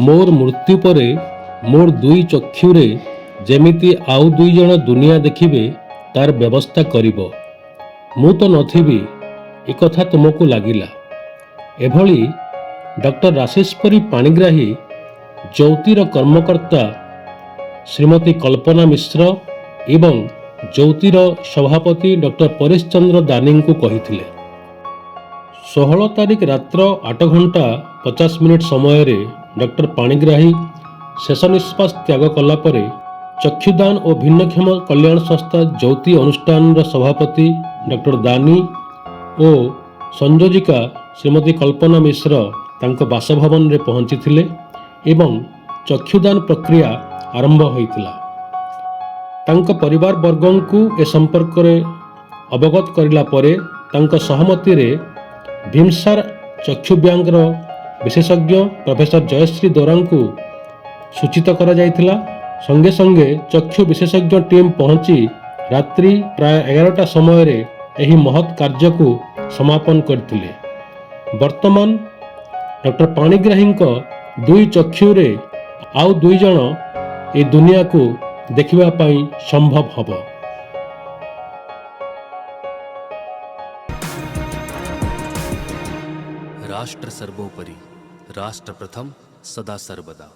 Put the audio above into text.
मोर मृत्यु पर मोर दुई चक्षुरे जेमिति आउ दुई जण दुनिया देखिबे तार व्यवस्था करिब। मु तो नथिबी ए कथा तुमको लागिला। एभली डॉक्टर राशेश्वरी पाणिग्राही ज्योतिर कर्मकर्ता श्रीमती कल्पना मिश्र एवं ज्योतिर सभापति डॉक्टर परेश चंद्र दानी को कही 16 तारिख रात्र 8 घंटा 50 मिनिट समय डॉक्टर पाणिग्राही शेष निश्वास त्याग कलापर चक्षुदान और भिन्नक्षम कल्याण संस्था ज्योति अनुष्ठान सभापति डॉक्टर दानी और संयोजिका श्रीमती कल्पना मिश्र तांको बासभवन रे पहुंची थिले एवं चक्षुदान प्रक्रिया आरंभ होइतिला। तांको परिवार वर्गों को ए संपर्क रे अवगत करिला परे तांको सहमति रे भीमसार चक्षु बैंक विशेषज्ञ प्रोफेसर जयश्री दोरां को सूचित करा जाइतिला। संगे संगे चक्षु विशेषज्ञ टीम पहुंची रात्रि प्राय 11टा समय रे एही महत् कार्य को समापन करथिले। वर्तमान डॉक्टर पाणिग्राही दुई चक्षु रे आउ दुई जण ए दुनिया को देखिबा पई संभव हबो। राष्ट्र सर्वोपरि, राष्ट्र प्रथम, सदा सर्वदा।